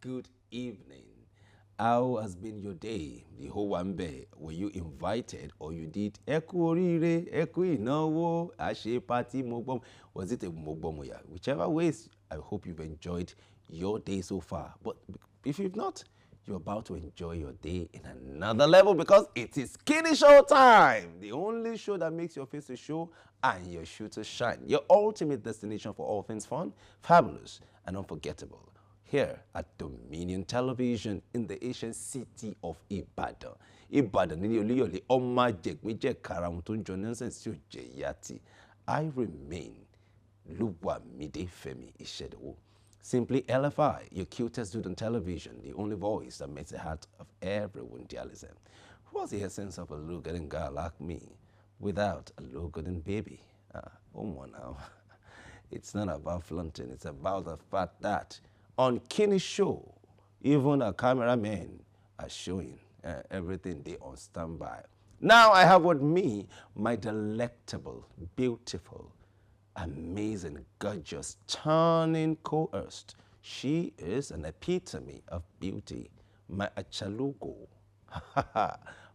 good evening. How has been your day? The whole one day. Were you invited or you did Eku orire, Eku inawo, Ashe party, Mogbom? Was it a Mogbomoya? Whichever ways, I hope you've enjoyed your day so far. But if you've not, you're about to enjoy your day in another level because it is Kini Show time. The only show that makes your face to show and your shoe to shine. Your ultimate destination for all things fun, fabulous, and unforgettable. Here at Dominion Television in the ancient city of Ibadan. Ibadan ni Oluyole Oma Jegmeje Karam tó ń jọ nonsense tí ó jẹ yati. I remain Luwamide Femi Ishedowo. Simply LFI, your cutest dude on television, the only voice that makes the heart of everyone jealous. What's the essence of a low-good girl like me without a low-good baby? Now. It's not about flaunting, it's about the fact that on Kini Show, even our cameramen are showing everything they on standby. Now I have with me my delectable, beautiful, amazing, gorgeous, stunning co-host. She is an epitome of beauty. My achalugo.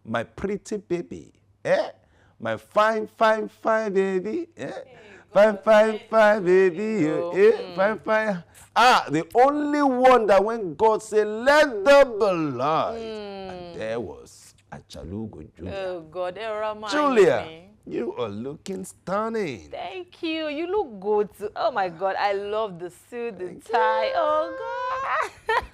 My pretty baby. My fine, fine, fine baby. Fine, fine, fine baby. Fine. The only one that when God said, let there be light. And there was Achalugo Julia. Oh God, it reminds Julia, me. you are looking stunning. Thank you. You look good too. Oh my God, I love the suit, the tie. Oh God.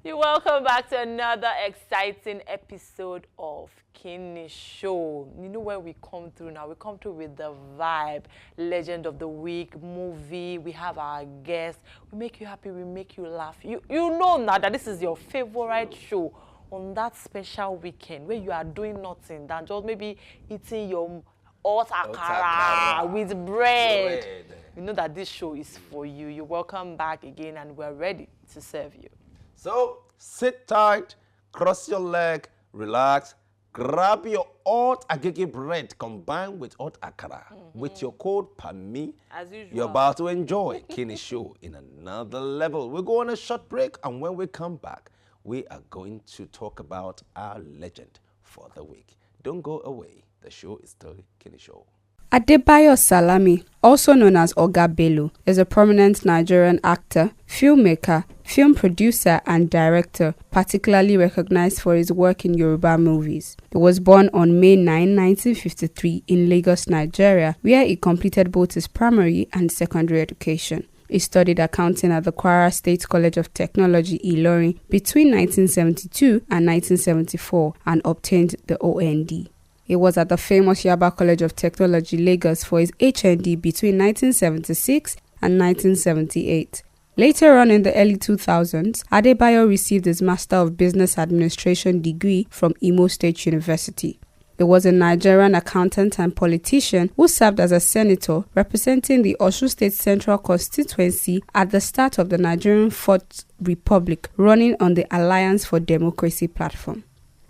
You're welcome back to another exciting episode of Kini Show. You know where we come through now? We come through with the vibe, legend of the week, movie. We have our guests. We make you happy. We make you laugh. You know now that this is your favorite show on that special weekend where you are doing nothing than just maybe eating your hot akara with bread. You know that this show is for you. You're welcome back again and we're ready to serve you. So sit tight, cross your leg, relax, grab your hot agege bread combined with hot akara with your code PAMI. As usual. You're about to enjoy Kini Show in another level. We'll go on a short break, and when we come back, we are going to talk about our legend for the week. Don't go away. The show is still Kini Show. Adebayo Salami, also known as Oga Bello, is a prominent Nigerian actor, filmmaker, film producer, and director, particularly recognized for his work in Yoruba movies. He was born on May 9, 1953 in Lagos, Nigeria, where he completed both his primary and secondary education. He studied accounting at the Kwara State College of Technology, Ilorin, between 1972 and 1974 and obtained the OND. He was at the famous Yaba College of Technology, Lagos for his HND between 1976 and 1978. Later on in the early 2000s, Adebayo received his Master of Business Administration degree from Imo State University. He was a Nigerian accountant and politician who served as a senator representing the Osun State Central Constituency at the start of the Nigerian Fourth Republic, running on the Alliance for Democracy platform.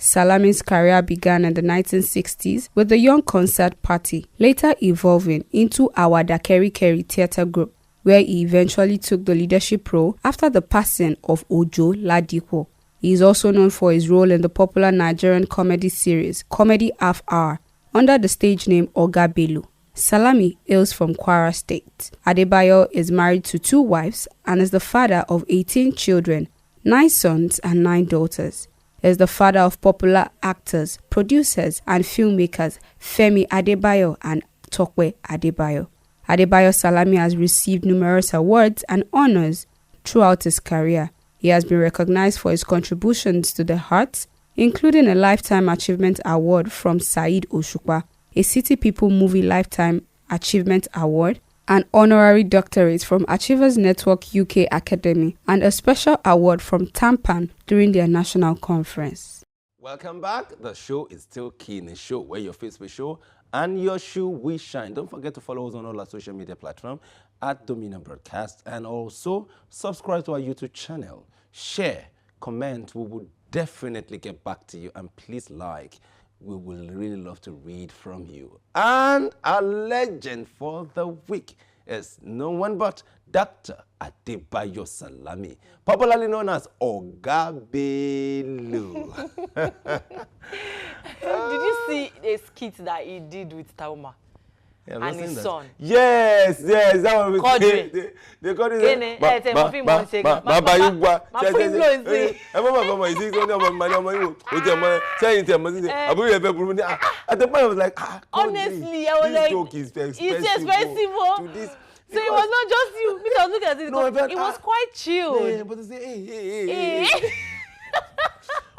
Salami's career began in the 1960s with the Young Concert Party, later evolving into Awada Keri Keri Theatre Group, where he eventually took the leadership role after the passing of Ojo Ladipo. He is also known for his role in the popular Nigerian comedy series Comedy Half Hour under the stage name Oga Bello. Salami hails from Kwara State. Adebayo is married to 2 wives and is the father of 18 children, 9 sons and 9 daughters. He is the father of popular actors, producers, and filmmakers Femi Adebayo and Tokwe Adebayo. Adebayo Salami has received numerous awards and honors throughout his career. He has been recognized for his contributions to the arts, including a Lifetime Achievement Award from Saheed Osupa, a City People Movie Lifetime Achievement Award, an honorary doctorate from Achievers Network UK Academy, and a special award from Tampan during their national conference. Welcome back. The show is still Kini Show, where your face will show and your shoe will shine. Don't forget to follow us on all our social media platforms at Dominion Broadcast, and also subscribe to our YouTube channel. Share, comment. We will definitely get back to you, and please like. We will really love to read from you. And our legend for the week Yes, no one but Dr. Adebayo Salami, popularly known as Oga Bello. Did you see a skit that he did with Tauma? Yeah, and his son? Yes, that one. They called it. Honestly, I was like, it's expensive. So it was not just you. Me, I was looking at it. No, it was quite chill. Yeah, but they say, hey.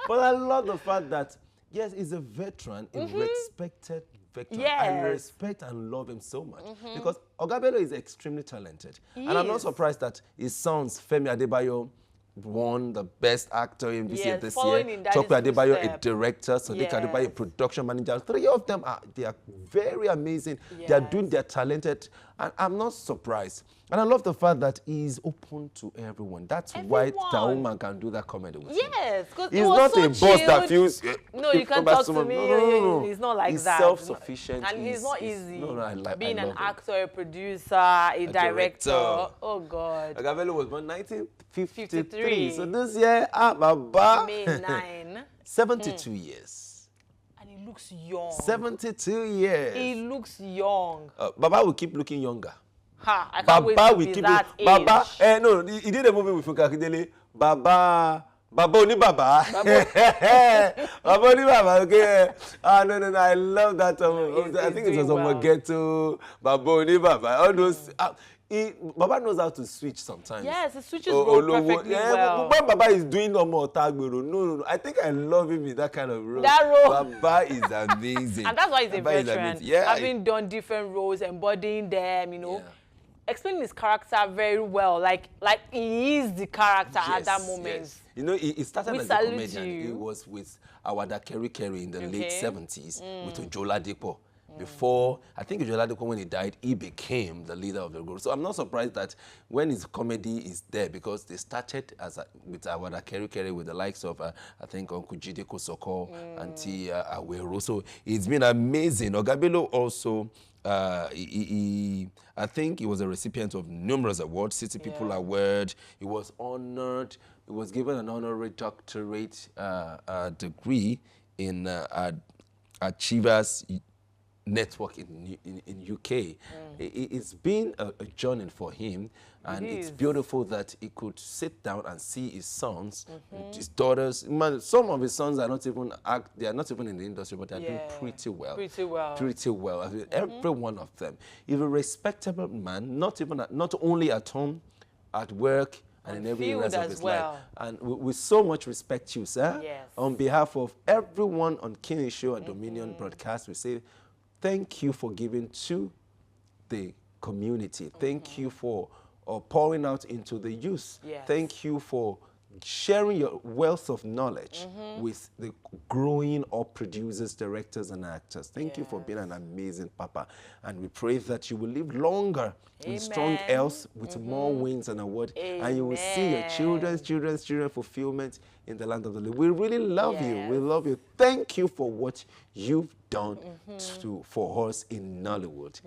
But I love the fact that, yes, he's a veteran, a respected veteran. Yes. I respect and love him so much because Oga Bello is extremely talented. And I'm not surprised that his sons, Femi Adebayo, won the best actor in BCF this year. Chope Adebayo, a director. Sadiq Adebayo, a production manager. 3 of them they are very amazing. Yes. They are doing, they're talented. And I'm not surprised. And I love the fact that he's open to everyone. That's why Tauma can do that comedy with him. Yes, because he's not a boss that feels. No, you can't talk to me. No. He's not like that. He's self-sufficient. And he's not easy. Being an actor, a producer, a director. Oh God. Oga Bello was born 1953. So this year, Baba. May 9. 72 years. And he looks young. 72 years. He looks young. Baba will keep looking younger. I can't wait to be that age. Baba, no, he did a movie with Funke Akindele. Baba Oni Baba. Baba Oni Baba, okay. No, I love that. I think it was on Ghetto. Baba Oni Baba. All those. Baba knows how to switch sometimes. Yes, he switches role perfectly well. When Baba is doing no more Tagbero, no. I think I love him in that kind of role. That role. Baba is amazing. And that's why he's a veteran. Having done different roles, embodying them, explaining his character very well, like he is the character at that moment. Yes. He started as a comedian. He was with Awada Keri in the late 70s with Ojola Dipo. Before, I think Ojola Dipo, when he died, he became the leader of the group. So I'm not surprised that when his comedy is there, because they started with Awada Keri with the likes of, I think, Uncle Jide Kosoko, Auntie Awero. So it's been amazing. Oga Bello also, I think he was a recipient of numerous awards, City People Award. He was honored. He was given an honorary doctorate degree in Achievers Network in UK. It's been a journey for him, and it's beautiful that he could sit down and see his sons, his daughters. Some of his sons are not even they are not even in the industry, but they're doing pretty well. I mean, every one of them. He's a respectable man, not only at home, at work, and in every area of his life. And with so much respect to you, sir. Yes. On behalf of everyone on Kini Show and Dominion Broadcast, we say thank you for giving to the community. Thank you for pouring out into the youth. Yes. Thank you for sharing your wealth of knowledge with the growing up producers, directors, and actors. Thank you for being an amazing papa. And we pray that you will live longer in strong health with more wins and awards. And you will see your children's fulfillment in the land of the living. We really love you. We love you. Thank you for what you've done for us in Nollywood.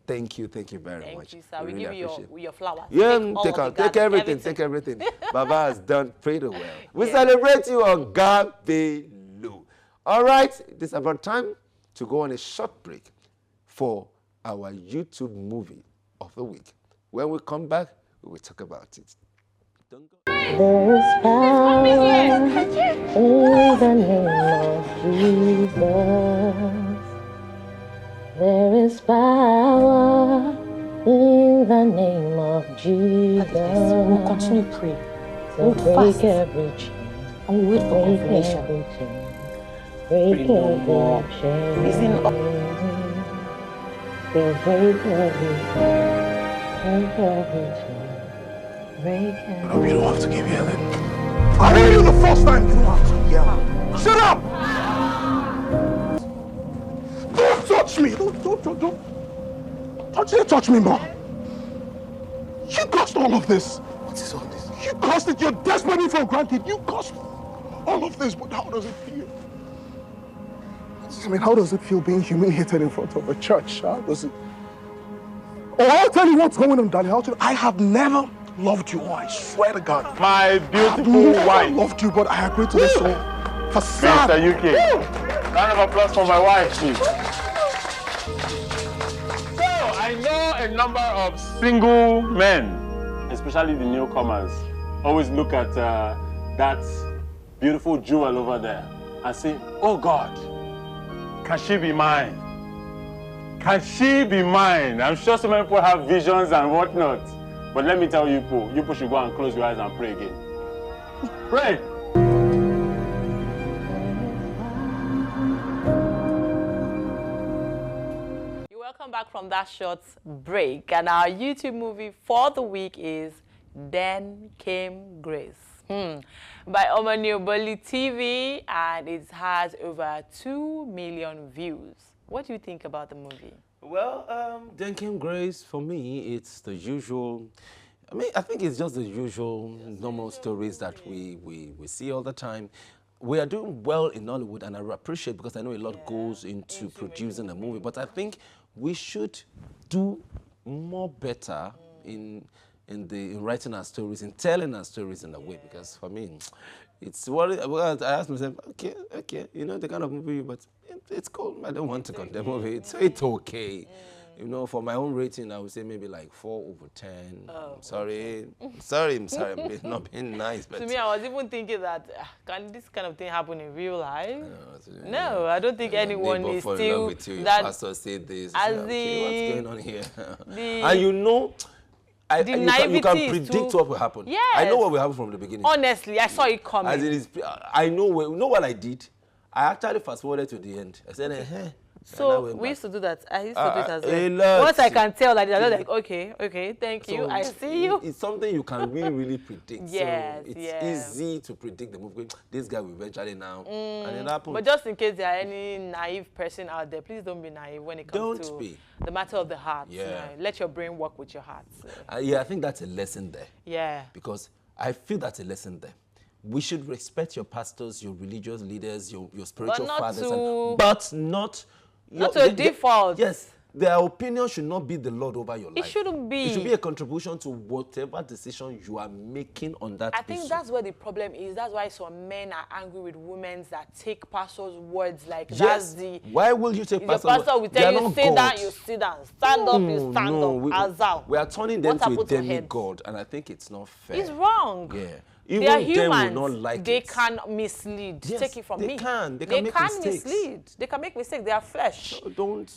Thank you very much. Thank you, sir. We give you your flowers. Yeah, take everything. Baba has done pretty well. We celebrate you on Oga Bello. All right, it's about time to go on a short break for our YouTube movie of the week. When we come back, we will talk about it. Don't go. There is power in the name of Jesus. There is power in the name of Jesus. We'll continue to pray. We'll break every chain. And we'll wait for confirmation. Break every chain. Listen up. Break every chain. Break every chain. No, you don't have to keep yelling. I heard you the first time. You don't have to yell. Shut up! Don't touch me! Don't touch me, Mom. You caused all of this. What is all this? You caused it. You're desperately for granted. You caused all of this, but how does it feel? I mean, how does it feel being humiliated in front of a church? How does it? Oh, I'll tell you what's going on, darling. I have never loved you. Oh, I swear to God. My beautiful Never wife, loved you, but I agreed to this song. For Mr. UK. Round of applause for my wife, please. So, I know a number of single men, especially the newcomers, always look at that beautiful jewel over there and say, oh God, can she be mine? Can she be mine? I'm sure so many people have visions and whatnot. But let me tell you people should go and close your eyes and pray again. Pray. Welcome back from that short break, and our YouTube movie for the week is Then Came Grace by Omanioboli TV, and it has over 2 million views. What do you think about the movie? Well, Then Came Grace, for me, it's the usual. I mean, I think it's just the usual normal stories that we see all the time. We are doing well in Hollywood, and I appreciate, because I know a lot goes into producing a movie, but I think we should do more better in writing our stories, in telling our stories in a way, because for me, it's what I asked myself, okay, you know, the kind of movie, but it's cool. I don't want to condemn the movie. It's okay. You know, for my own rating, I would say maybe like 4/10. Oh, sorry, I'm not being nice. But to me, I was even thinking that, can this kind of thing happen in real life? No, I don't think anyone is fall in still love with you. that. Your pastor said this. As Okay, what's going on here? And you know, you can predict what will happen. Yes. I know what will happen from the beginning. Honestly, I saw it coming. As it is, I know what I did. I actually fast forwarded to the end. I said, So we used to do that. I used to do it as well. Once I can tell, like, I'm like, okay, thank you. I see you. It's something you can really predict. Yes, so it's easy to predict the movie. This guy will eventually now, and it happens. But just in case there are any naive person out there, please don't be naive when it comes to the matter of the heart. Yeah. You know, let your brain work with your heart. So. I think that's a lesson there. Yeah. Because I feel that's a lesson there. We should respect your pastors, your religious leaders, your spiritual fathers, but not to a default. Yes, their opinion should not be the Lord over your life. It shouldn't be. It should be a contribution to whatever decision you are making on that issue. I think that's where the problem is. That's why some men are angry with women that take pastors' words like that's the. Why will you take pastors' words? Your pastor will tell you, sit down, you sit down. Stand up, you stand up. We are turning them to a demigod, and I think it's not fair. It's wrong. Yeah. Even they are humans. Will not like they can mislead. Yes, take it from me. They can make mistakes. Mislead. They can make mistakes. They are flesh. So don't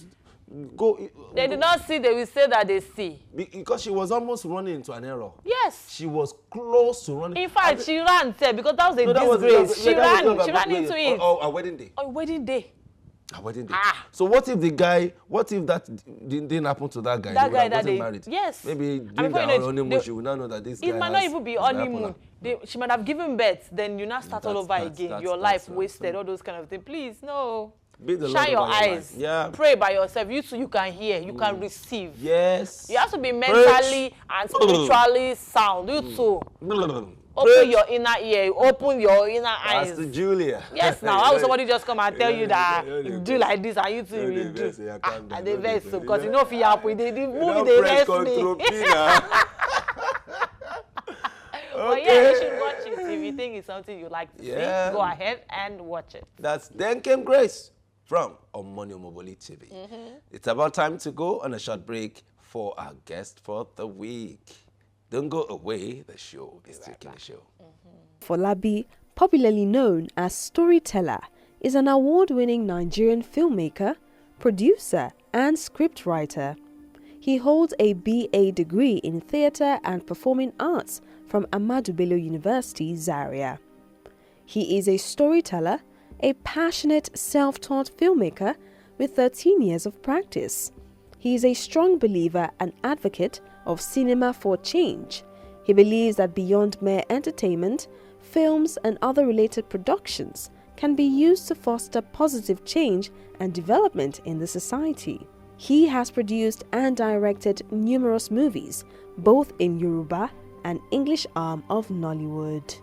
go. They do not see. They will say that they see. Because she was almost running into an error. Yes. She was close to running. In fact, she ran because that was a disgrace. She ran into it. Oh, a wedding day. A wedding day. A wedding day. So what if that didn't happen to that guy? That guy that they married. Yes. Maybe during their honeymoon, she would not know that this guy. It might not even be honeymoon. She might have given birth. Then you now start all over again. Your life wasted. All those kind of things. Please, no. Shine your eyes. Yeah. Pray by yourself. You too, you can hear. You can receive. Yes. You have to be mentally and spiritually sound. You too. Open your inner ear, open your inner eyes. Pastor Julia. Yes, now. How will somebody just come and tell you that you do like this and you too will do? And they vex so, because you know if you happen, the movie they vex me. But yeah, you should watch it. If you think it's something you like to see, go ahead and watch it. That's Then Came Grace from Omanioboli TV. It's about time to go on a short break for our guest for the week. Don't go away, the show is taking the show. Afolabi, popularly known as Storyteller, is an award-winning Nigerian filmmaker, producer, and scriptwriter. He holds a BA degree in Theatre and Performing Arts from Ahmadu Bello University, Zaria. He is a storyteller, a passionate self-taught filmmaker with 13 years of practice. He is a strong believer and advocate of cinema for change. He believes that beyond mere entertainment, films and other related productions can be used to foster positive change and development in the society. He has produced and directed numerous movies, both in Yoruba and English arm of Nollywood.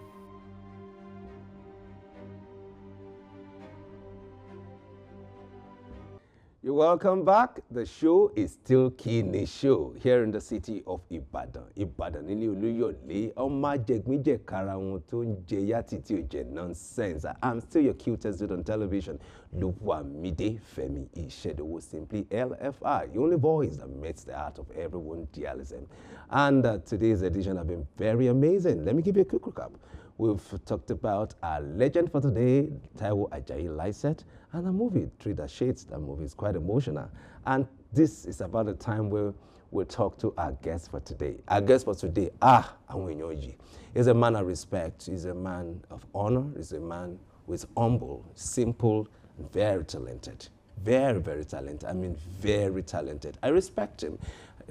You're welcome back. The show is still Kini Show here in the city of Ibadan. Ibadan nílé Olúyọ̀lé, ọmọ ajẹgbínjẹ kára wọn tó ń jẹ yàtì tí ò jẹ nonsense. I'm still your cutest dude on television. Luwamide Femi Ishedowo, simply LFI, the only voice that meets the heart of everyone dialysis. And today's edition have been very amazing. Let me give you a quick recap. We've talked about our legend for today, Taiwo Ajayi Lycett, and the movie, Three the Shades. That movie is quite emotional. And this is about the time where we'll talk to our guest for today. Our guest for today, Awenyoji, is a man of respect. He's a man of honor. He's a man who is humble, simple, and very talented. Very, very talented. I mean, very talented. I respect him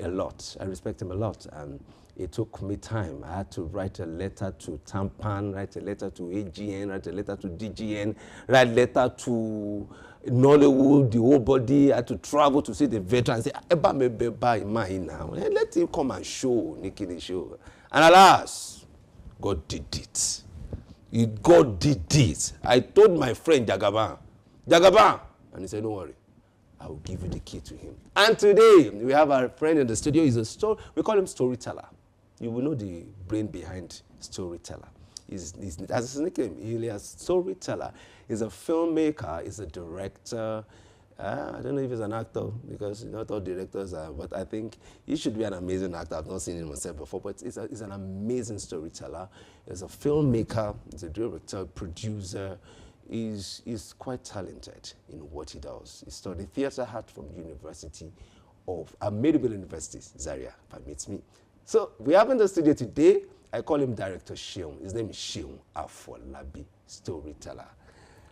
a lot. I respect him a lot. And it took me time. I had to write a letter to Tampan, write a letter to AGN, write a letter to DGN, write a letter to Nollywood, the whole body. I had to travel to see the veteran and say, Eba me beba in my now. Let him come and show, Nikki show. And alas, God did it. God did it. I told my friend Jagaban, and he said, don't worry, I will give you the key to him. And today, we have our friend in the studio. We call him Storyteller. You will know the brain behind Storyteller. As his nickname, Elias Storyteller. He's a filmmaker, he's a director. I don't know if he's an actor, because not all directors are, but I think he should be an amazing actor. I've not seen him myself before, but he's an amazing storyteller. He's a filmmaker, he's a director, producer. He's quite talented in what he does. He studied theater art from the University of Medical University, Zaria, permits me. So we have in the studio today, I call him Director Seun. His name is Seun Afolabi, Storyteller.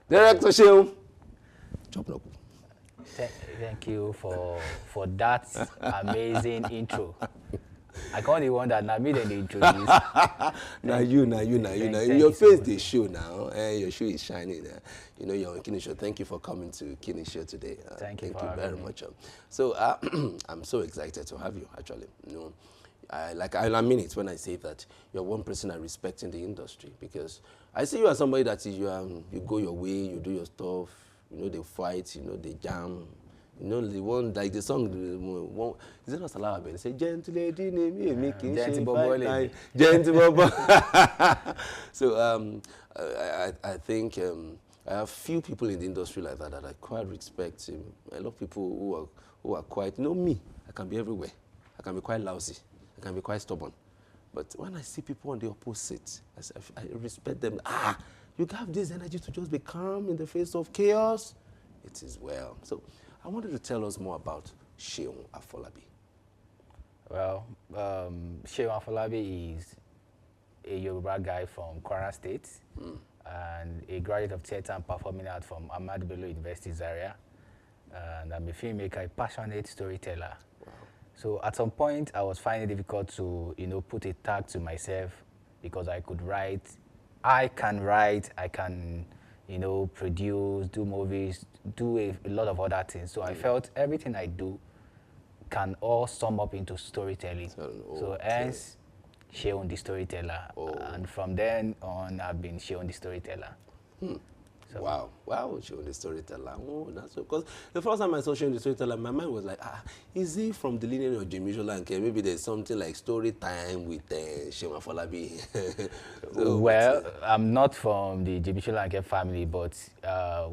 Director Seun. Thank you for that amazing intro. I can't even wonder now me then they introduce. Now you. Your face they show now. Your show is shining. You know you're on Kini Show. Thank you for coming to Kini Show today. Thank you very much. So I'm so excited to have you. Actually, you know, I mean it when I say that you're one person I respect in the industry, because I see you as somebody that is you go your way, you do your stuff. You know they fight. You know they jam. You know the one like the song, one, is it not Afolabi? They say gentle lady name me gentle bobo. So I think I have few people in the industry like that I quite respect. A lot of people who are quite, you know me, I can be everywhere. I can be quite lousy. I can be quite stubborn. But when I see people on the opposite, I respect them. You have this energy to just be calm in the face of chaos. It is well. So I wanted to tell us more about Seun Afolabi. Well, Seun Afolabi is a Yoruba guy from Kwara State and a graduate of theater and performing art from Ahmadu Bello University, Zaria. And I'm a filmmaker, a passionate storyteller. Wow. So at some point, I was finding it difficult to, put a tag to myself, because I could write. I can write, I can, produce, do movies, do a lot of other things. So I felt everything I do can all sum up into storytelling. So hence, Seun the Storyteller. And from then on, I've been Seun the Storyteller. So. Wow, Seun the Storyteller. Oh, that's because the first time I saw Seun the Storyteller, my mind was like, is he from the lineage of Jimmy Sholanke? Maybe there's something like story time with Seun Afolabi. So, well, I'm not from the Jimmy Sholanke family, but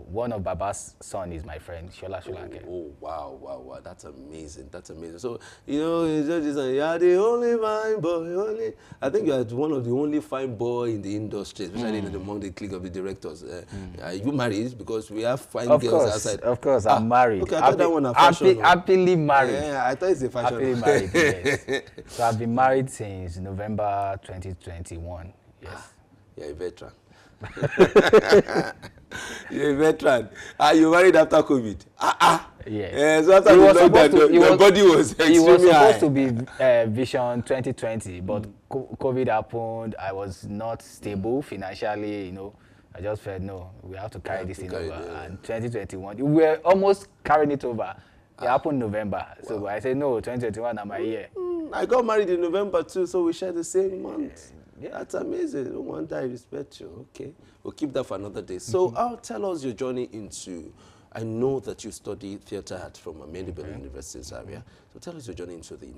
one of Baba's son is my friend, Shola Sholanke. Oh, wow, that's amazing. So, it's just you're the only fine boy, I think you're one of the only fine boy in the industry, especially among the clique of the directors. Are you married? Because we have fine girls outside. Of course, I'm married. Okay, I thought that one a fashion. Happily married. Yeah, I thought it's a fashion. Happily married, yes. So I've been married since November 2021. Yes. You're a veteran. You're a veteran. You married after COVID? Yes. So after the lockdown, your body was extremely high. It was supposed to be Vision 2020, but COVID happened. I was not stable financially, I just felt, no, we have to carry this thing over. And 2021, we were almost carrying it over. It happened in November. Wow. So I said, no, 2021, I'm my year. I got married in November too, so we share the same month. Yeah. That's amazing. No wonder I respect you. Okay. We'll keep that for another day. So tell us your journey into I know that you study theatre art from Ahmadu University Zaria. So tell us your journey into the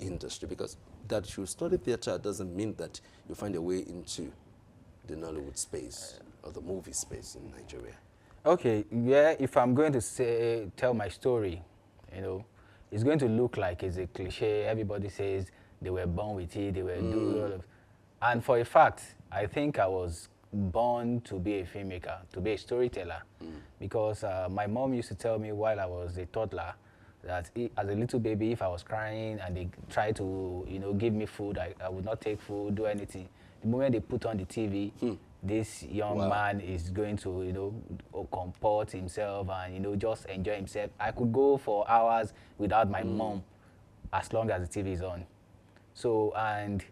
industry, because that you study theatre art doesn't mean that you find a way into the Nollywood space or the movie space in Nigeria. Okay, yeah, if I'm going to tell my story, you know, it's going to look like it's a cliche. Everybody says they were born with it, they were doing all of. And for a fact, I think I was born to be a filmmaker, to be a storyteller, because my mom used to tell me while I was a toddler that as a little baby, if I was crying and they tried to, you know, give me food, I would not take food, do anything. The moment they put on the TV, this young man is going to, you know, comport himself and, you know, just enjoy himself. I could go for hours without my mom as long as the TV is on. So, and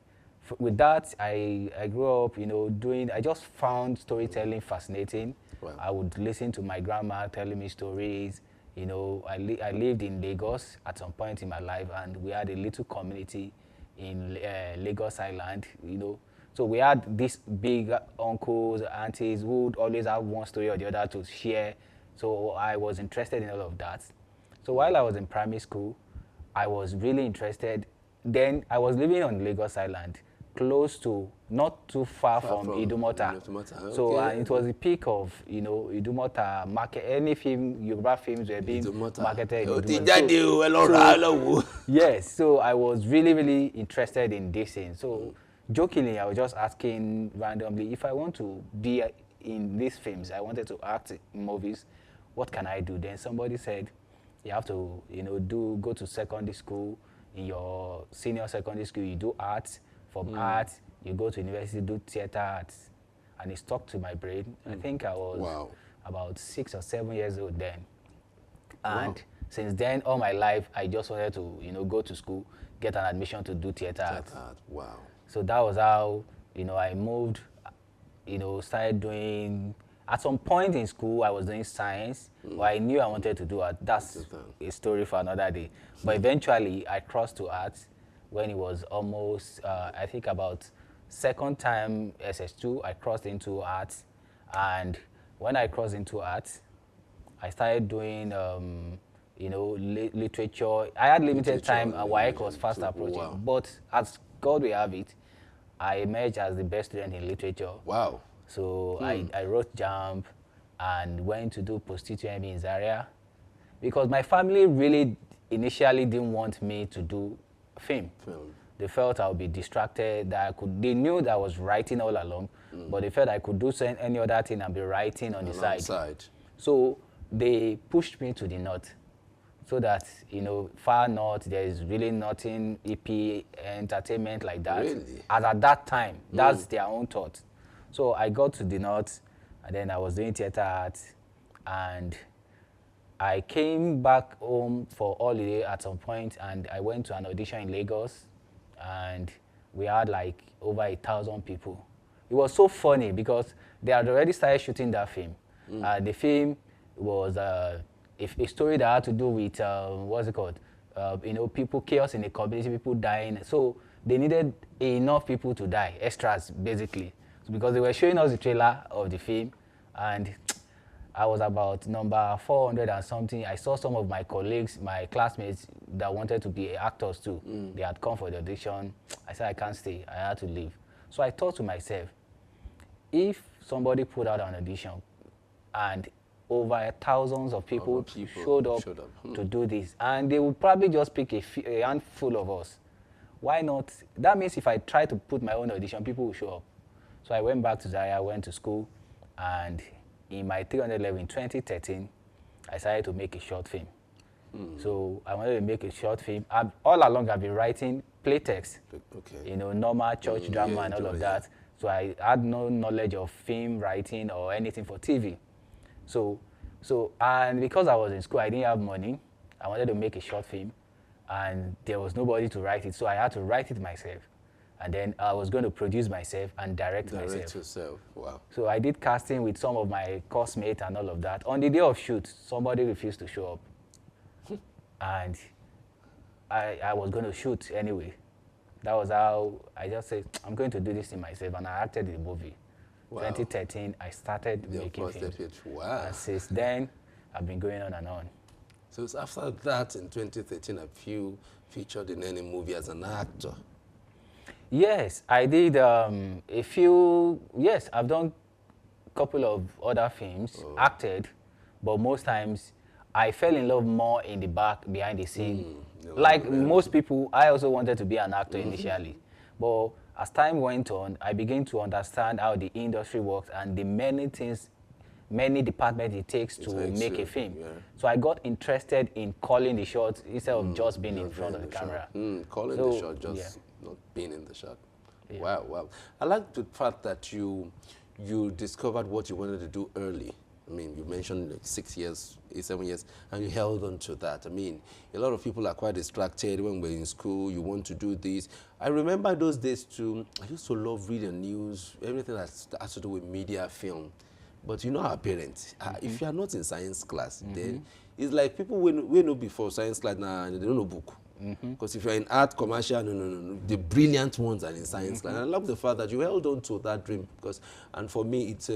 with that, I grew up, you know, I just found storytelling fascinating. Wow. I would listen to my grandma telling me stories. You know, I lived in Lagos at some point in my life, and we had a little community in Lagos Island, you know. So we had these big uncles, aunties who would always have one story or the other to share. So I was interested in all of that. So while I was in primary school, I was really interested. Then I was living on Lagos Island, close to, not too far from Idumota. So it was the peak of, you know, Idumota market. Any film, Yoruba films were being marketed in Idumota. So, yes, so I was really, really interested in this thing. So jokingly, I was just asking randomly, if I want to be in these films, I wanted to act in movies, what can I do? Then somebody said, you have to, you know, go to secondary school. In your senior secondary school, you do art. From art, you go to university, do theater arts. And it stuck to my brain. I think I was about 6 or 7 years old then. And since then, all my life, I just wanted to, you know, go to school, get an admission to do theater art. Wow. So that was how, you know, I moved, you know, started doing, at some point in school, I was doing science, but I knew I wanted to do art. That's a story for another day. But eventually, I crossed to art when it was almost, I think about second time SS2, I crossed into art. And when I crossed into art, I started doing, you know, literature. I had limited time, and WAEC was fast approaching. But as God will have it, I emerged as the best student in literature. Wow. So I wrote JAMB and went to do post-UTME in Zaria, because my family really initially didn't want me to do film. They felt I would be distracted, that they knew that I was writing all along, but they felt I could do any other thing and be writing on the side. So they pushed me to the north, so that, you know, far north, there is really nothing EP entertainment like that. Really? As at that time, that's their own thought. So I got to the north, and then I was doing theater art, and I came back home for holiday at some point, and I went to an audition in Lagos, and we had like over 1,000 people. It was so funny because they had already started shooting that film. The film was a story that had to do with, what's it called? You know, chaos in the community, people dying. So they needed enough people to die, extras basically. So because they were showing us the trailer of the film, and I was about number 400 and something. I saw some of my colleagues, my classmates that wanted to be actors too. They had come for the audition. I said, I can't stay. I had to leave. So I thought to myself, if somebody put out an audition and over thousands of people showed up to do this, and they would probably just pick a handful of us, why not? That means if I try to put my own audition, people will show up. So I went back to Zaria, went to school, and in my 300 level in 2013, I started to make a short film. So I wanted to make a short film. All along, I've been writing playtext, you know, normal church drama and all of that. So I had no knowledge of film writing or anything for TV. And because I was in school, I didn't have money. I wanted to make a short film, and there was nobody to write it, so I had to write it myself. And then I was going to produce myself and direct myself. Direct yourself, wow. So I did casting with some of my course mates and all of that. On the day of shoot, somebody refused to show up. And I was going to shoot anyway. That was how I just said, I'm going to do this in myself, and I acted in the movie. Wow. 2013, I started making films. Wow. And since then, I've been going on and on. So it's after that, in 2013, have you featured in any movie as an actor? Yes, I did a few, yes, I've done a couple of other films, acted, but most times I fell in love more in the back, behind the scene. Like most people, I also wanted to be an actor initially. But as time went on, I began to understand how the industry works and the many things, many departments it takes to make a film. Yeah. So I got interested in calling the shots instead of just being in front of the camera. Calling the shot, just not being in the shot. Yeah. Wow, wow. I like the fact that you discovered what you wanted to do early. I mean, you mentioned like 6 years, 7 years, and you held on to that. I mean, a lot of people are quite distracted when we're in school. You want to do this. I remember those days too. I used to love reading news, everything that has to do with media, film. But you know our parents, if you are not in science class, then it's like people we know before science class, nah, they don't know book. Because if you're in art, commercial, no. The brilliant ones are in science class. And I love the fact that you held on to that dream. Because, and for me, it's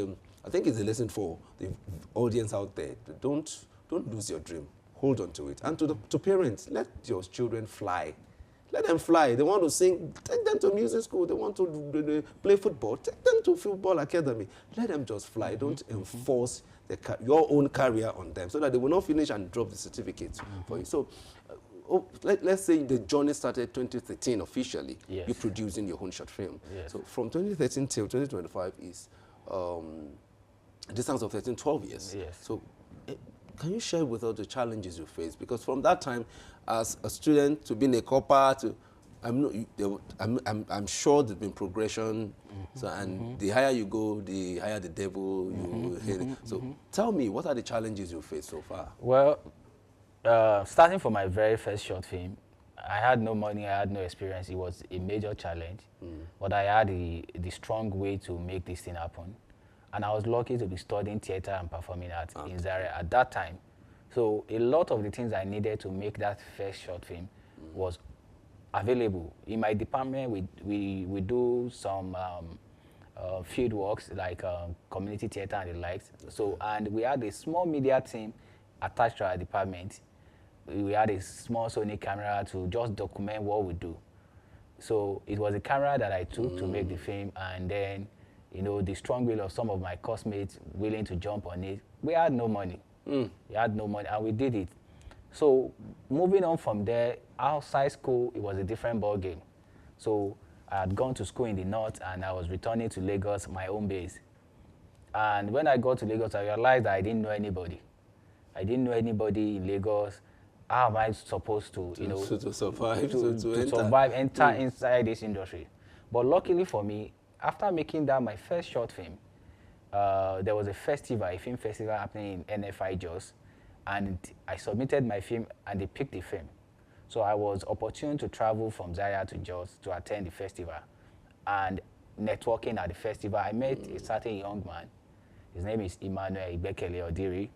I think it's a lesson for the audience out there. Don't lose your dream. Hold on to it. And to parents, let your children fly. Let them fly. They want to sing, take them to music school. They want to play football, take them to football academy. Let them just fly. Don't enforce your own career on them so that they will not finish and drop the certificates for you. So let's say the journey started 2013 officially. Yes. You're producing your own short film. Yes. So from 2013 till 2025 is a distance of 12 years. Yes. So can you share with us the challenges you face? Because from that time, as a student to being a copper, to I'm sure there's been progression. So and the higher you go, the higher the devil you hit. So tell me, what are the challenges you face so far? Well, starting from my very first short film, I had no money, I had no experience. It was a major challenge, but I had the strong way to make this thing happen. And I was lucky to be studying theater and performing arts in Zaria at that time. So a lot of the things I needed to make that first short film was available. In my department, we do some field works like community theater and the likes. So, and we had a small media team attached to our department. We had a small Sony camera to just document what we do. So it was a camera that I took to make the film, and then, you know, the strong will of some of my classmates willing to jump on it. We had no money. We had no money, and we did it. So moving on from there, outside school, it was a different ball game. So I had gone to school in the north, and I was returning to Lagos, my home base. And when I got to Lagos, I realized that I didn't know anybody. I didn't know anybody in Lagos. How am I supposed to, you know, to survive, enter inside this industry? But luckily for me, after making that my first short film, there was a festival, a film festival happening in NFI Jos, and I submitted my film, and they picked the film. So I was opportune to travel from Zaria to Jos to attend the festival, and networking at the festival, I met a certain young man. His name is Emmanuel Ibekele Odiri,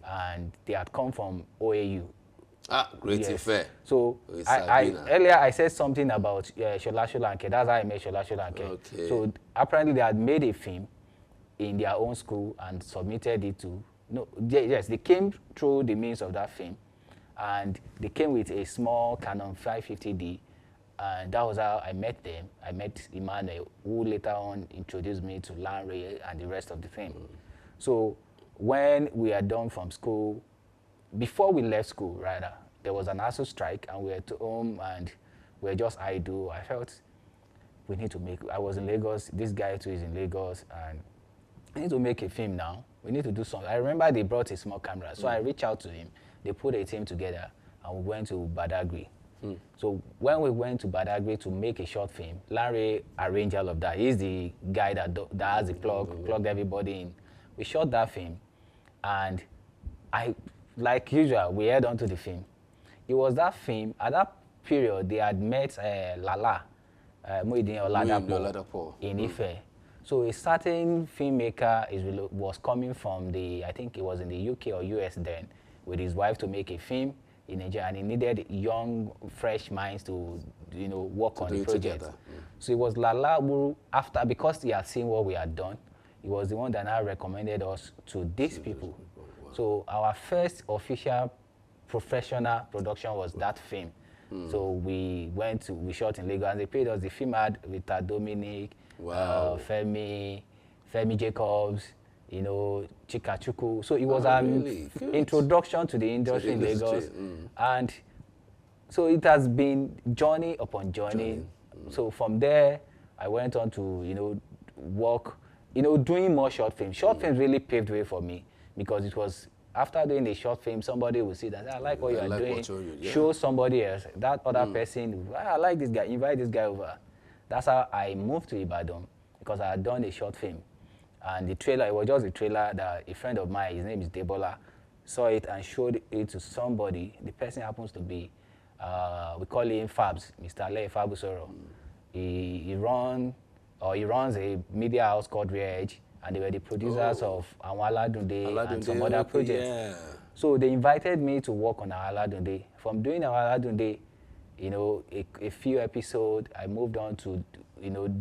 and they had come from OAU. Great affair. So earlier I said something about Shola Sholanke. That's how I met Shola Sholanke. Okay. So apparently they had made a film in their own school and submitted it to. Yes, they came through the means of that film, and they came with a small Canon 550D, and that was how I met them. I met Emmanuel, who later on introduced me to Lanre and the rest of the film. So when we are done from school, before we left school, rather, there was an ASU strike, and we were at home, and we were just idle. I felt we need to make. I was in Lagos. This guy too is in Lagos, and I need to make a film now. We need to do something. I remember they brought a small camera, so I reached out to him. They put a team together, and we went to Badagry. So when we went to Badagry to make a short film, Larry arranged all of that. He's the guy that has the plugged everybody in. We shot that film, and like usual, we head on to the film. It was that film, at that period, they had met Lala, Muideen Oladapo in Ife. So a certain filmmaker was coming from I think it was in the UK or US then, with his wife to make a film in Nigeria, and he needed young, fresh minds to, you know, work on the project. So it was Lala who, because he had seen what we had done, he was the one that now recommended us to these people. So our first official professional production was that film. So we shot in Lagos, and they paid us. The film had Rita Dominic, Femi Jacobs, Chika Chukwu. So it was an introduction to the industry in Lagos. And so it has been journey upon journey. So from there, I went on to, work, doing more short films. Short films really paved the way for me, because it was after doing a short film, somebody will see that, I like what you are doing. Show somebody else. That other person, I like this guy, invite this guy over. That's how I moved to Ibadan, because I had done a short film. And the trailer, it was just a trailer that a friend of mine, his name is Debola, saw it and showed it to somebody. The person happens to be, we call him Fabs, Mr. Le Fabusoro. He runs a media house called Rare Edge, and they were the producers of Awaladunde and some other projects. Yeah. So they invited me to work on Awaladunde. From doing Awaladunde, a few episodes, I moved on to,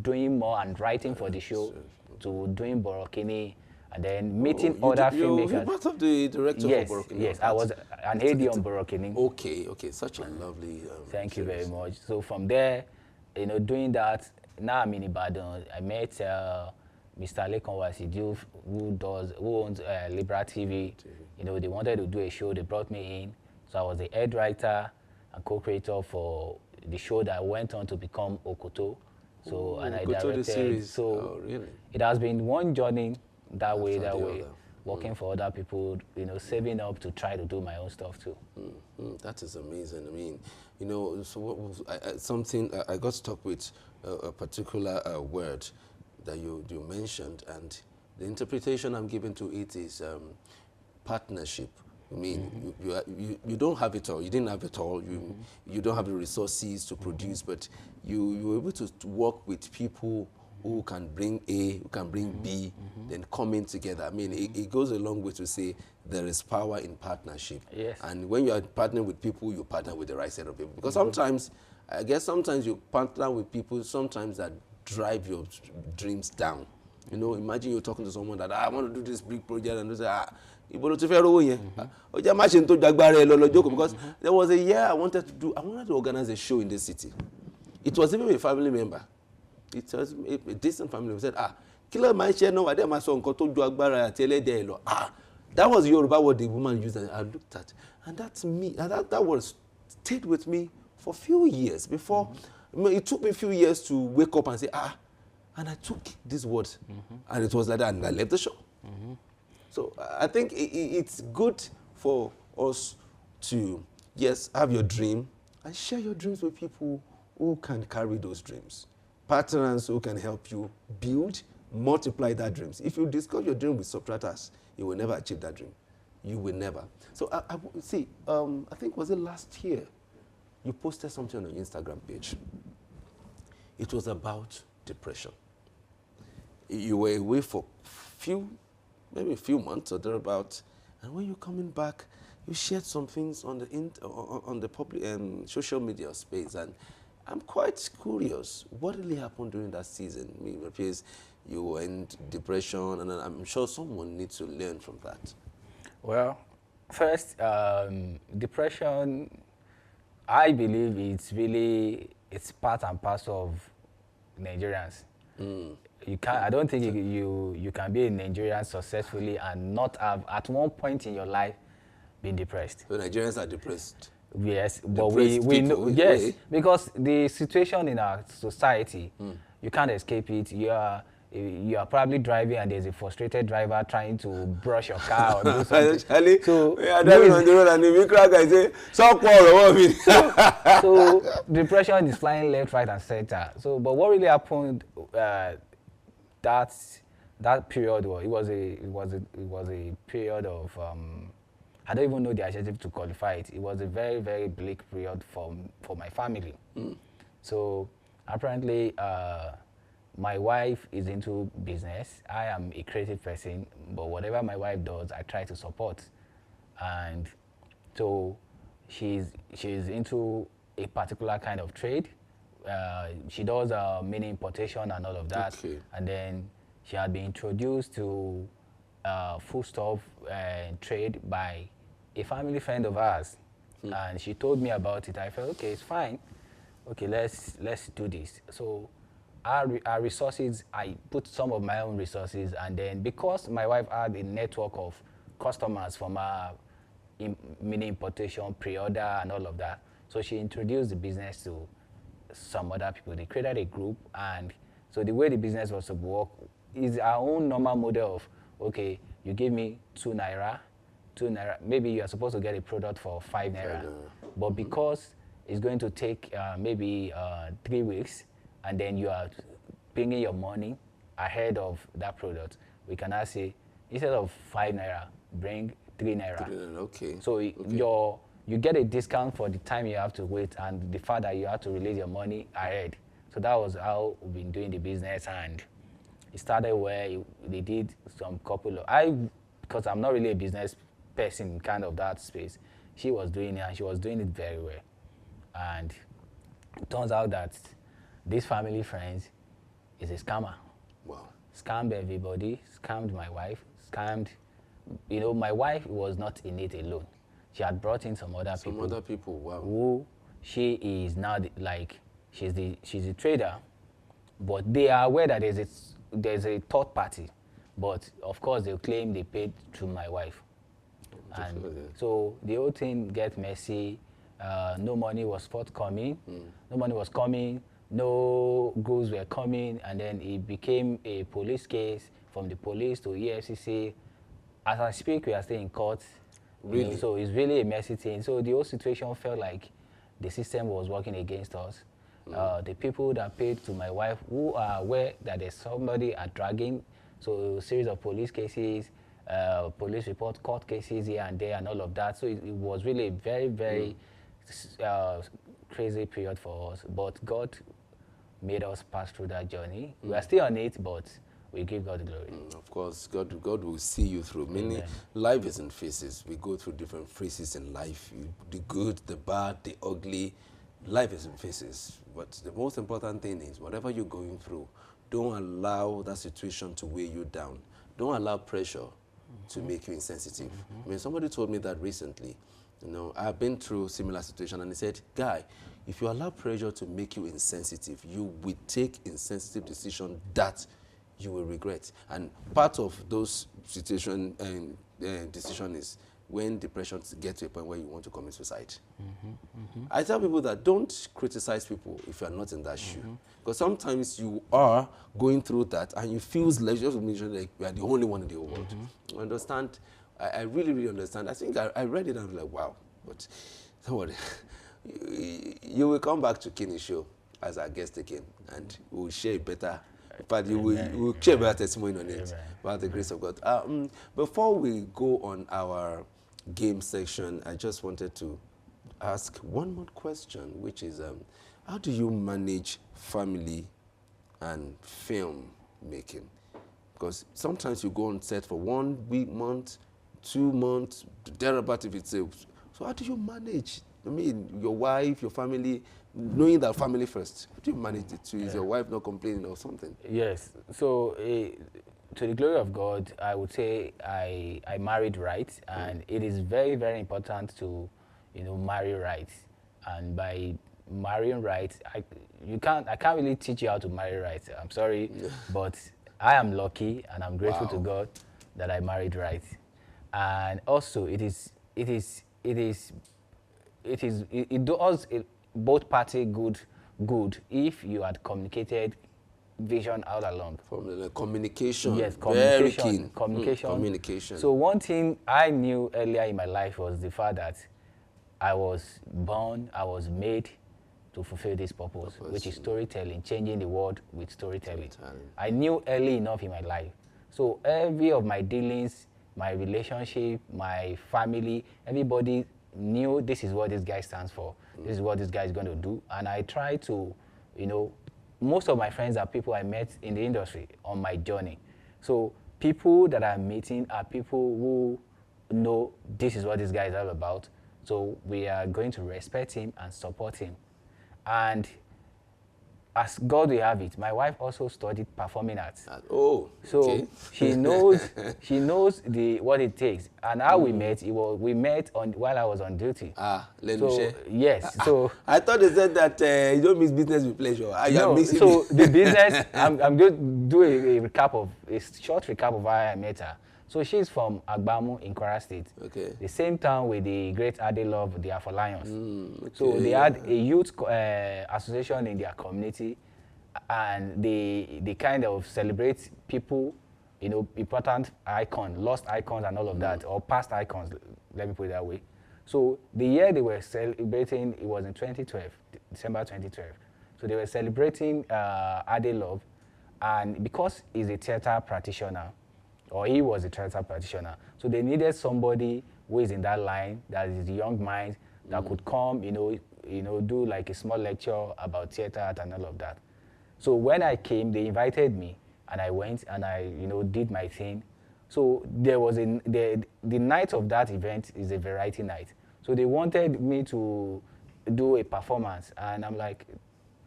doing more and writing for the show, to doing Kini, and then meeting other filmmakers. You're part of the director for Kini. Yes, I was an AD on Kini. Okay, such a lovely Thank you very much. So from there, doing that, now I'm in Ibadan. I met Mr. Lekon Wasidiu, who owns Libra TV. They wanted to do a show. They brought me in. So I was the head writer and co-creator for the show that went on to become Okoto. So and I directed. The series. So really? It has been one journey that way, working for other people. Saving up to try to do my own stuff too. That is amazing. I mean, so what was something I got stuck with a particular word that you mentioned, and the interpretation I'm giving to it is partnership. I mean, you don't have it all. You didn't have it all. You don't have the resources to produce, but you were able to work with people who can bring A, who can bring B, then coming together. I mean, it goes a long way to say there is power in partnership. Yes. And when you are partnering with people, you partner with the right set of people. Because sometimes you partner with people sometimes that drive your dreams down. Imagine you're talking to someone that, I want to do this big project, and they say, because there was a year I wanted to organize a show in this city. It was even a family member. It was a distant family member said, killer my share no, I did my son that was Yoruba word the woman used, and I looked at. And that's me. And that was stayed with me for a few years before. It took me a few years to wake up and say, and I took these words. And it was like that, and I left the show. So I think it's good for us to, yes, have your dream and share your dreams with people who can carry those dreams. Partners who can help you build, multiply that dreams. If you discuss your dream with subtractors, you will never achieve that dream. You will never. So I think was it last year, you posted something on your Instagram page. It was about depression. You were away for maybe a few months or thereabouts, and when you're coming back, you shared some things on the public social media space, and I'm quite curious what really happened during that season. I mean, it appears you were in depression, and I'm sure someone needs to learn from that. Well, first, depression, I believe it's part and parcel of Nigerians. I don't think you can be a Nigerian successfully and not have, at one point in your life, been depressed. So Nigerians are depressed? Yes, but we know, yes, because the situation in our society, you can't escape it. You are probably driving and there's a frustrated driver trying to brush your car or do something. So we are driving on the road and the crack guy say, so depression is flying left, right, and center. So, but what really happened that period was a period of I don't even know the adjective to qualify it. It was a very, very bleak period for my family. So apparently, my wife is into business. I am a creative person, but whatever my wife does, I try to support. And so she's into a particular kind of trade. She does mini importation and all of that. Okay. And then she had been introduced to foodstuff trade by a family friend of ours, and she told me about it. I felt, okay, it's fine. Okay, let's do this. So our resources, I put some of my own resources, and then because my wife had a network of customers from our mini importation, pre-order, and all of that, so she introduced the business to some other people. They created a group, and so the way the business was to work is our own normal model of, okay, you give me 2 naira, maybe you are supposed to get a product for 5 naira, but because it's going to take maybe 3 weeks, and then you are bringing your money ahead of that product, we can now say, instead of 5 naira, bring 3 naira. Okay. So you get a discount for the time you have to wait and the fact that you have to release your money ahead. So that was how we've been doing the business, and it started where they did some couple of, because I'm not really a business person, kind of that space. She was doing it, and she was doing it very well. And it turns out that this family friend is a scammer. Wow. Scammed everybody, scammed my wife, scammed, my wife was not in it alone. She had brought in some other people. Some other people, wow. Who she is now, she's a trader, but they are aware that there's a third party. But of course, they'll claim they paid through my wife. And so the whole thing gets messy. No money was forthcoming. No money was coming. No goods were coming. And then it became a police case, from the police to EFCC. As I speak, we are still in court. Really? So it's really a messy thing. So the whole situation felt like the system was working against us. The people that paid to my wife, who are aware that there's somebody are dragging, so a series of police cases, police report, court cases here and there, and all of that. So it was really a very, very crazy period for us. But God made us pass through that journey. We are still on it, but we give God the glory. Of course, God will see you through. Meaning, life is in phases. We go through different phases in life. The good, the bad, the ugly. Life is in phases. But the most important thing is, whatever you're going through, don't allow that situation to weigh you down. Don't allow pressure to make you insensitive. I mean, somebody told me that recently. I've been through a similar situation, and he said, guy, if you allow pressure to make you insensitive, you will take insensitive decisions that you will regret. And part of those situation and decision is when depression gets to a point where you want to commit suicide. I tell people that don't criticize people if you are not in that shoe. Because sometimes you are going through that and you feel like you are the only one in the whole world. You understand? I really, really understand. I think I read it and I was like, wow. But somebody, you will come back to Kini show as our guest again, and we'll share better. But you will share better testimony on it, by the grace of God. Before we go on our game section, I just wanted to ask one more question, which is, how do you manage family and film making? Because sometimes you go on set for 1 week, month, 2 months, thereabout if it's a... So how do you manage? I mean, your wife, your family, knowing that family first. How do you manage it? Is your wife not complaining or something? Yes. So to the glory of God, I would say I married right, and it is very, very important to, marry right. And by marrying right, I can't really teach you how to marry right. I'm sorry, but I am lucky and I'm grateful to God that I married right. And also, it does both party good if you had communicated vision all along. From the communication. Yes, communication. Communication. So one thing I knew earlier in my life was the fact that I was born, I was made to fulfill this purpose, which is storytelling, changing the world with storytelling. I knew early enough in my life. So every of my dealings, my relationship, my family, everybody knew this is what this guy stands for. This is what this guy is going to do. And I try to, most of my friends are people I met in the industry on my journey. So people that I'm meeting are people who know this is what this guy is all about. So we are going to respect him and support him. And as God will have it, my wife also studied performing arts. Oh, So okay. she knows what it takes. And how we met, we met while I was on duty. Let me share. Yes. So I thought they said that you don't mix business with pleasure. No, so the business, I'm going to do a short recap of how I met her. So she's from Agbamu in Kwara State. Okay. The same town with the great Adelove, the Afolions. Okay. So they had a youth association in their community, and they kind of celebrate people, important icons, lost icons and all of that, or past icons, let me put it that way. So the year they were celebrating, it was in 2012, December 2012. So they were celebrating Adelove, and because he's a theater practitioner, or he was a theater practitioner, so they needed somebody who is in that line, that is a young mind, that could come, do like a small lecture about theater art and all of that. So when I came, they invited me, and I went and I, did my thing. So there was the night of that event is a variety night. So they wanted me to do a performance, and I'm like,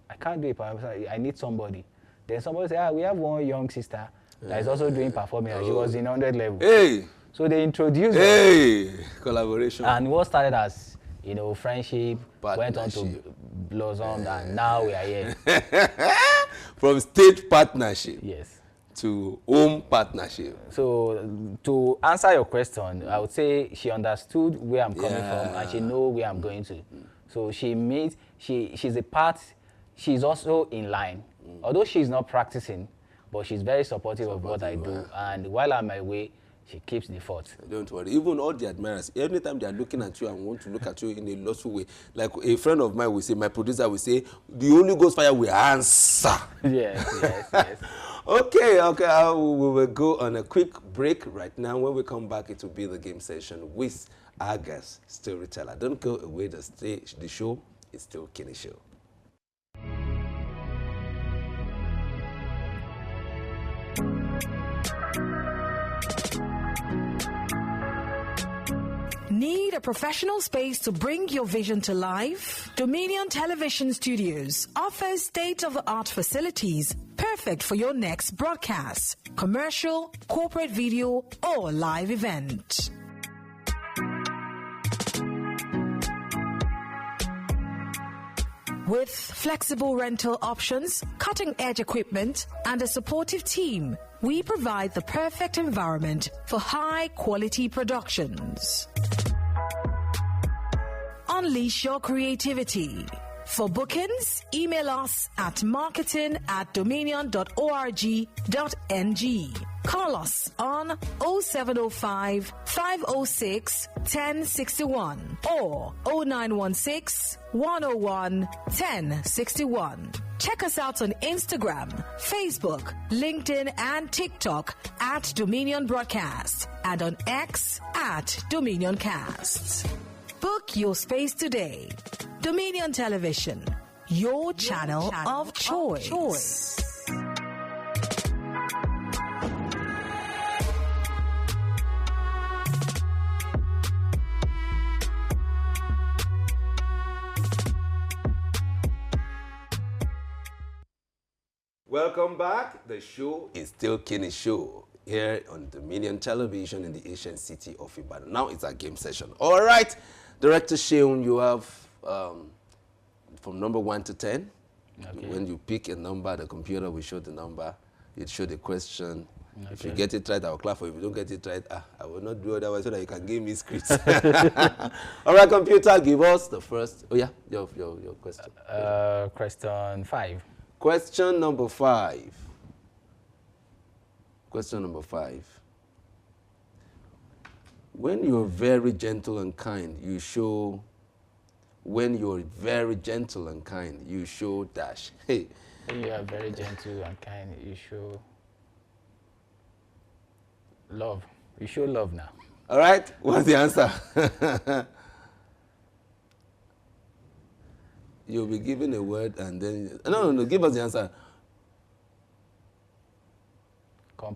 I can't do a performance. I need somebody. Then somebody said, we have one young sister that is also doing performing. She was in 100 level. Hey. So they introduced us. Collaboration. And what started as, friendship, went on to blossom, and now we are here. From stage partnership. Yes. To home partnership. So to answer your question, I would say she understood where I'm coming from, and she knows where I'm going to. So she's also in line. Although she's not practicing, but she's very supportive of what I do. And while I'm my way, she keeps the fort. Don't worry. Even all the admirers, anytime they are looking at you and want to look at you in a lawful way, like a friend of mine will say, my producer will say, the Holy Ghost fire will answer. Yes. Okay. We will go on a quick break right now. When we come back, it will be the game session with our guest, Storyteller. Don't go away. The show is still Kini Show. Need a professional space to bring your vision to life? Dominion Television Studios offers state-of-the-art facilities perfect for your next broadcast, commercial, corporate video, or live event. With flexible rental options, cutting-edge equipment, and a supportive team, we provide the perfect environment for high-quality productions. Unleash your creativity. For bookings, email us at marketing@dominion.org.ng. Call us on 0705 506 1061 or 0916 101 1061. Check us out on Instagram, Facebook, LinkedIn, and TikTok at Dominion Broadcast, and on X at Dominion Cast. Book your space today. Dominion Television, your channel of choice. Welcome back. The show is still Kini Show here on Dominion Television in the Asian city of Ibadan. Now it's a game session. All right, Director Seun, you have from number 1 to 10. Okay. When you pick a number, the computer will show the number. It show the question. Okay. If you get it right, I'll clap for you. If you don't get it right, I will not do otherwise so that you can give me scripts. All right, computer, give us the first. Oh, yeah, your question. Question 5. Question number 5. Question number 5. When you're very gentle and kind, you show. When you're very gentle and kind, you show dash. Hey. When you are very gentle and kind, you show love. You show love now. All right. What's the answer? You'll be given a word and then... No. Give us the answer.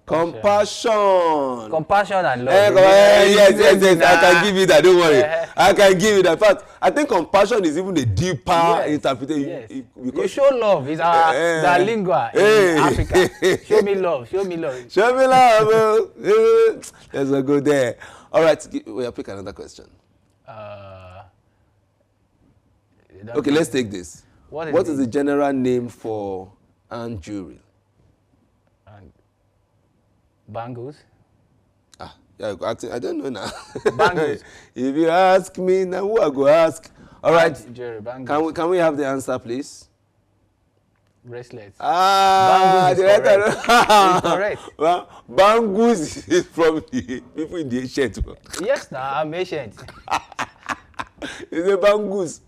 Compassion. Compassion and love. Yes. I can give you that. Don't worry. I can give you that. In fact, I think compassion is even a deeper interpretation. Yes. You show love. It's our lingua in Africa. Show me love. Show me love. Show me love. Let's go there. All right. We'll pick another question. Okay, let's take this. What is the general name for Aunt Jewel? Bangles. Yeah, I don't know now. Bangles. If you ask me, now who I go ask? All right. Can we have the answer, please? Bracelets. Bangles is correct. Correct. Well, bangles is from the people in the ancient world. Yes, I'm ancient. It's a bangles.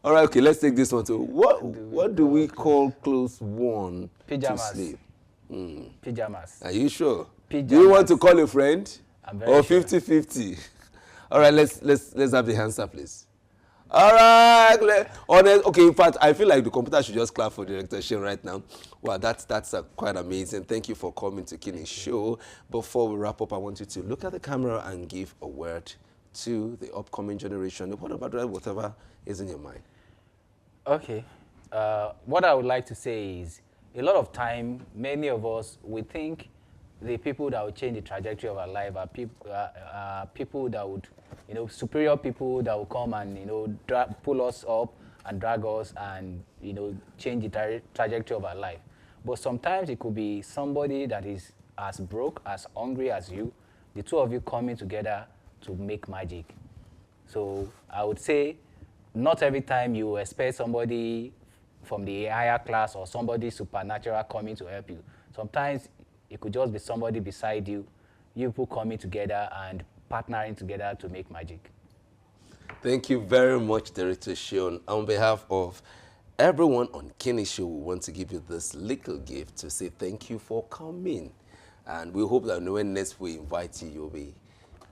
All right, okay, let's take this one too. What do we call clothes worn to sleep? Pyjamas. Are you sure? Pyjamas. Do you want to call a friend? I'm very or sure. 50-50? All right, let's have the answer, please. All right. Okay, in fact, I feel like the computer should just clap for Director Seun right now. Wow, that's quite amazing. Thank you for coming to Kini's show. Before we wrap up, I want you to look at the camera and give a word to the upcoming generation. What about whatever is in your mind? Okay. What I would like to say is, a lot of time, many of us, we think the people that will change the trajectory of our life are people that would, superior people that will come and, pull us up and drag us and, change the trajectory of our life. But sometimes it could be somebody that is as broke, as hungry as you, the two of you coming together to make magic. So I would say, not every time you expect somebody from the higher class or somebody supernatural coming to help you. Sometimes it could just be somebody beside you, you people coming together and partnering together to make magic. Thank you very much, Director Seun. On behalf of everyone on Kini's show, we want to give you this little gift to say thank you for coming. And we hope that when next we invite you,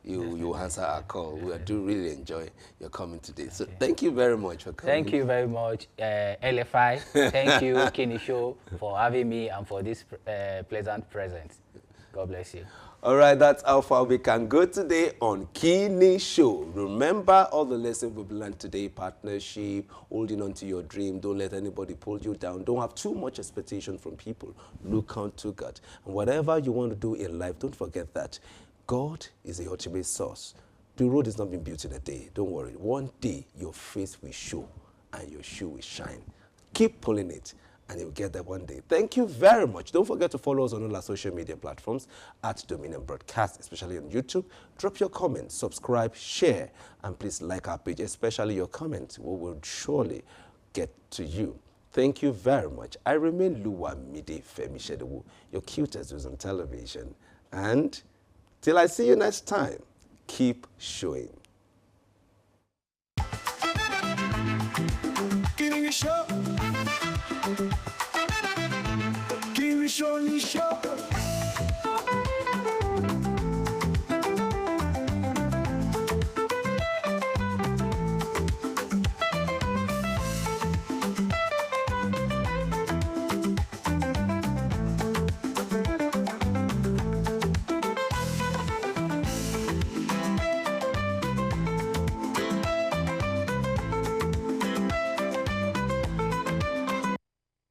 you'll answer our call. We do really enjoy your coming today. So thank you very much for coming. Thank you very much, LFI. Thank you, Kini Show, for having me and for this pleasant present. God bless you. All right, that's how far we can go today on Kini Show. Remember all the lessons we've learned today: partnership, holding on to your dream, don't let anybody pull you down, don't have too much expectation from people, look unto God. And whatever you want to do in life, don't forget that God is the ultimate source. The road is not being built in a day. Don't worry. One day, your face will show and your shoe will shine. Keep pulling it, and you'll get there one day. Thank you very much. Don't forget to follow us on all our social media platforms at Dominion Broadcast, especially on YouTube. Drop your comments, subscribe, share, and please like our page, especially your comments. We will surely get to you. Thank you very much. I remain Luwamide Femi Shedewu, your cutest who's on television. And till I see you next time, keep showing. Show.